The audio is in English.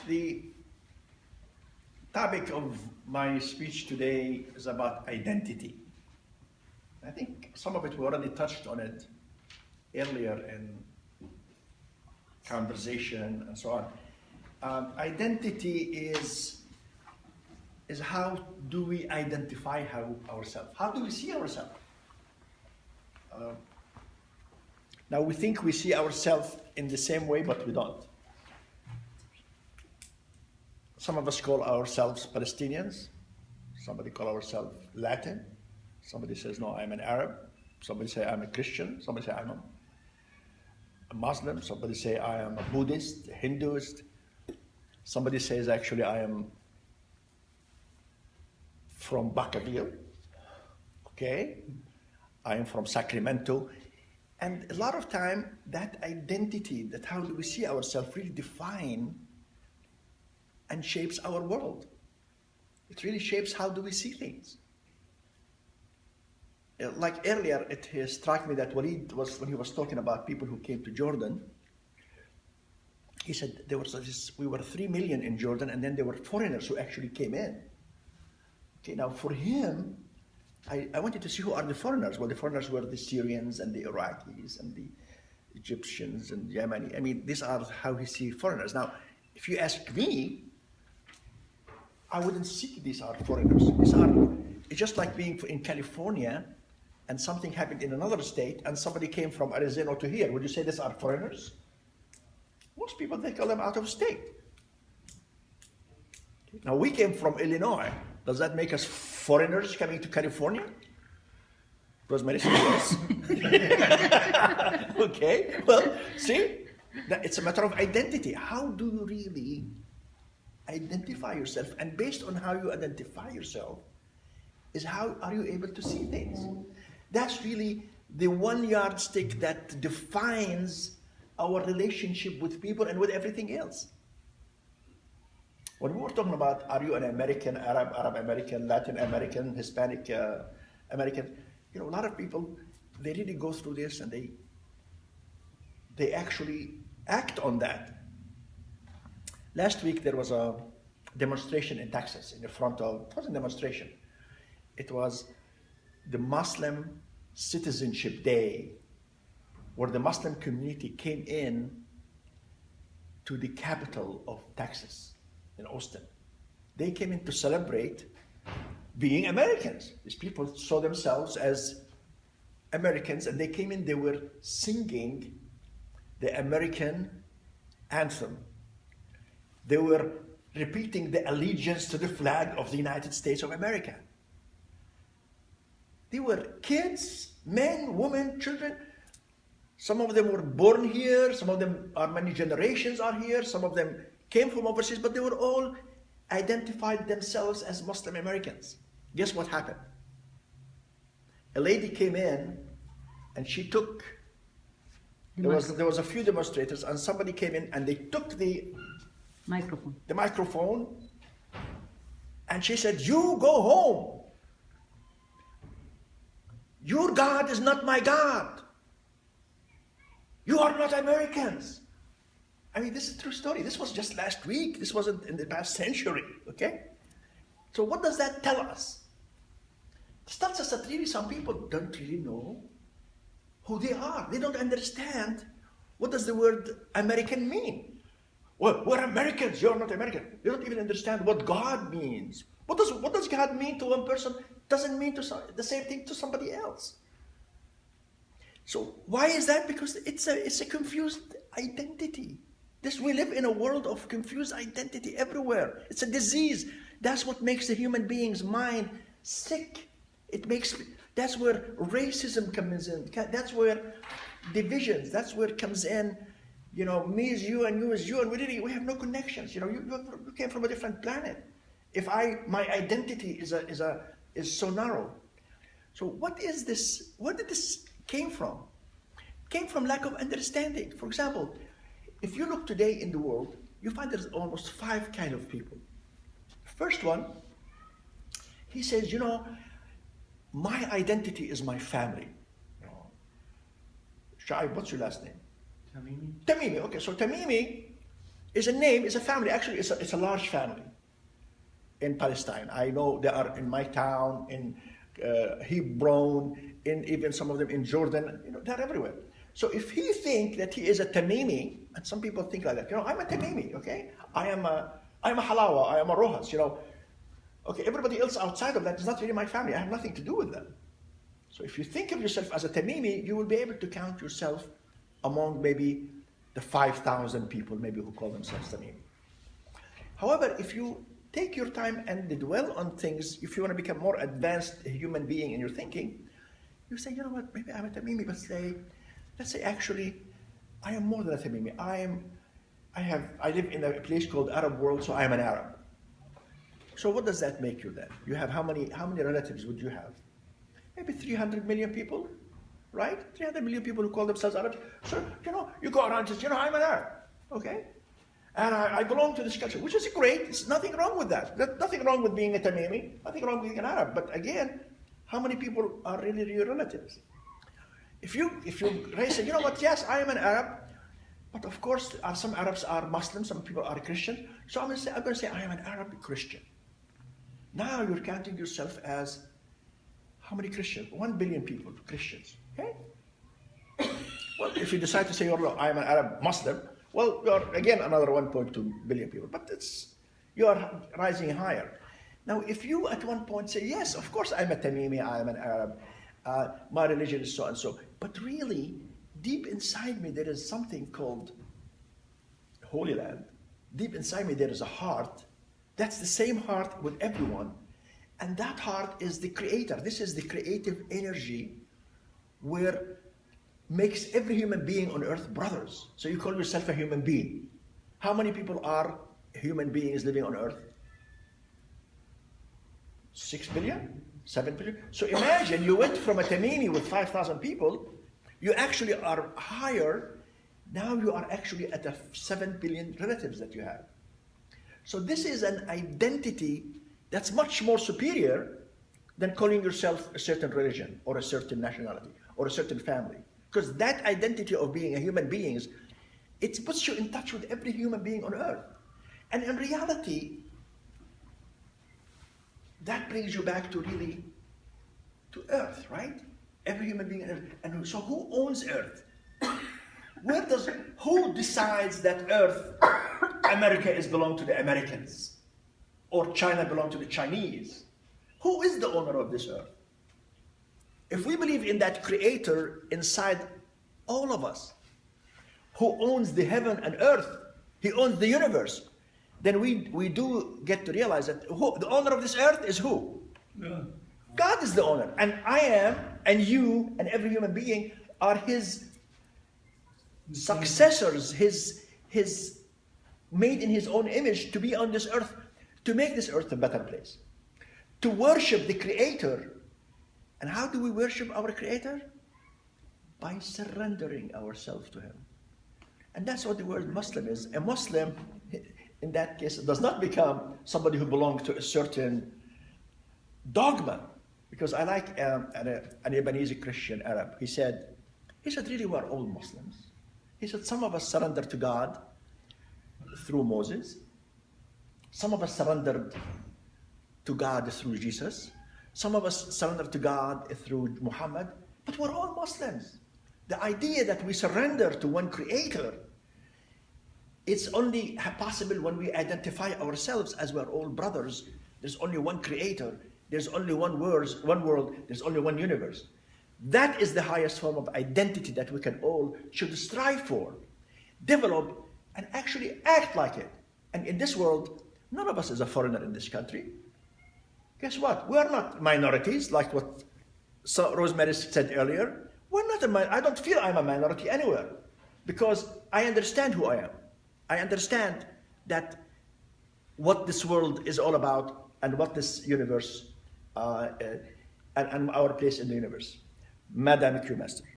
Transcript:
The topic of my speech today is about identity. I think some of it we already touched on it earlier in conversation and so on. Identity is how do we identify ourselves? How do we see ourselves? Now we think we see ourselves in the same way, but we don't. Some of us call ourselves Palestinians. Somebody call ourselves Latin. Somebody says, no, I'm an Arab. Somebody say I'm a Christian. Somebody say I'm a Muslim. Somebody say I am a Buddhist, a Hinduist. Somebody says actually I am from Bacaville. Okay? I am from Sacramento. And a lot of time that identity, that how do we see ourselves really define and shapes our world. It really shapes how do we see things. Like earlier, it struck me that when he was talking about people who came to Jordan, he said we were 3 million in Jordan, and then there were foreigners who actually came in. Okay, now for him, I wanted to see who are the foreigners. Well, the foreigners were the Syrians and the Iraqis and the Egyptians and Yemeni. I mean, these are how he sees foreigners. Now, if you ask me, I wouldn't see these are foreigners. It's just like being in California and something happened in another state and somebody came from Arizona to here. Would you say these are foreigners? Most people, they call them out of state. Now, we came from Illinois. Does that make us foreigners coming to California? Rosemary says yes. Okay, well, see, it's a matter of identity. How do you really identify yourself? And based on how you identify yourself is how are you able to see things. That's really the one yardstick that defines our relationship with people and with everything else. When we were talking about, are you an American, Arab American, Latin American, Hispanic American, a lot of people, they really go through this and they actually act on that. Last week there was a demonstration in Texas in the front of, it wasn't a demonstration, it was the Muslim Citizenship Day, where the Muslim community came in to the capital of Texas, in Austin. They came in to celebrate being Americans. These people saw themselves as Americans, and they came in, they were singing the American anthem. They were repeating the allegiance to the flag of the United States of America. They were kids, men, women, children. Some of them were born here, some of them are many generations are here, some of them came from overseas, but they were all identified themselves as Muslim Americans. Guess what happened? A lady came in and she took, there was a few demonstrators, and somebody came in and they took the microphone and she said, "You go home. Your God is not my God. You are not Americans." I mean, this is a true story. This was just last week. This wasn't in the past century, okay? So what does that tell us? It tells us that really some people don't really know who they are. They don't understand what does the word American mean. Well, we're Americans, you're not American. They don't even understand what God means. What does God mean to one person doesn't mean to the same thing to somebody else. So why is that? Because it's a confused identity. We live in a world of confused identity everywhere. It's a disease. That's what makes the human being's mind sick. That's where racism comes in. That's where divisions, that's where it comes in. Me is you and you is you, and we have no connections. You came from a different planet. If my identity is so narrow. So what is this? Where did this came from? It came from lack of understanding. For example, if you look today in the world, you find there's almost 5 kinds of people. First one, he says, my identity is my family. Shaib, what's your last name? Tamimi. Tamimi, okay, so Tamimi is a name, is a family. Actually, it's a large family in Palestine. I know they are in my town, in Hebron, in even some of them in Jordan. You know, they're everywhere. So if he think that he is a Tamimi, and some people think like that, you know, I'm a Tamimi, okay? I'm a Halawa, I am a Rojas, you know. Okay, everybody else outside of that is not really my family. I have nothing to do with them. So if you think of yourself as a Tamimi, you will be able to count yourself among maybe the 5,000 people maybe who call themselves Tamimi. However, if you take your time and dwell on things, if you want to become more advanced human being in your thinking, you say, you know what, maybe I'm a Tamimi, but let's say actually, I am more than a Tamimi. I live in a place called Arab world, so I am an Arab. So what does that make you then? You have how many relatives would you have? Maybe 300 million people, right? 300 million people who call themselves Arabs. So, you know, you go around and say, you know, I'm an Arab, okay? And I belong to this culture, which is great. There's nothing wrong with that. There's nothing wrong with being a Tamimi, nothing wrong with being an Arab. But again, how many people are really your relatives? If you say, you know what, yes, I am an Arab, but of course, some Arabs are Muslims, some people are Christian. So I'm going to say I am an Arab Christian. Now you're counting yourself as how many Christians? 1 billion people, Christians, okay? Well, if you decide to say, oh, I am an Arab Muslim, well, you're again another 1.2 billion people, but you are rising higher. Now, if you at one point say, yes, of course I'm a Tamimi, I am an Arab, my religion is so and so, but really, deep inside me, there is something called Holy Land. Deep inside me, there is a heart. That's the same heart with everyone. And that heart is the creator. This is the creative energy where makes every human being on earth brothers. So you call yourself a human being. How many people are human beings living on earth? 6 billion? 7 billion? So imagine you went from a Tamimi with 5,000 people, you actually are higher. Now you are actually at the 7 billion relatives that you have. So this is an identity that's much more superior than calling yourself a certain religion or a certain nationality or a certain family. Because that identity of being a human being, it puts you in touch with every human being on earth. And in reality, that brings you back to really, to earth, right? Every human being on earth. And so who owns earth? Who decides that earth, America belong to the Americans? Or China belong to the Chinese? Who is the owner of this earth? If we believe in that creator inside all of us, who owns the heaven and earth, he owns the universe, then we do get to realize that the owner of this earth is who? Yeah. God is the owner. And I am, and you, and every human being are his successors, his made in his own image to be on this earth, to make this earth a better place, to worship the creator. And how do we worship our creator? By surrendering ourselves to him. And that's what the word Muslim is. A Muslim, in that case, does not become somebody who belongs to a certain dogma. Because I like an Lebanese Christian Arab. He said, really, we're all Muslims. He said, some of us surrender to God through Moses. Some of us surrendered to God through Jesus. Some of us surrendered to God through Muhammad. But we're all Muslims. The idea that we surrender to one creator, it's only possible when we identify ourselves as we're all brothers. There's only one creator. There's only one world. There's only one universe. That is the highest form of identity that we can all should strive for, develop, and actually act like it. And in this world, none of us is a foreigner in this country. Guess what? We are not minorities, like what Rosemary said earlier. We're not I don't feel I'm a minority anywhere, because I understand who I am. I understand that what this world is all about and what this universe and our place in the universe. Madam Q Master.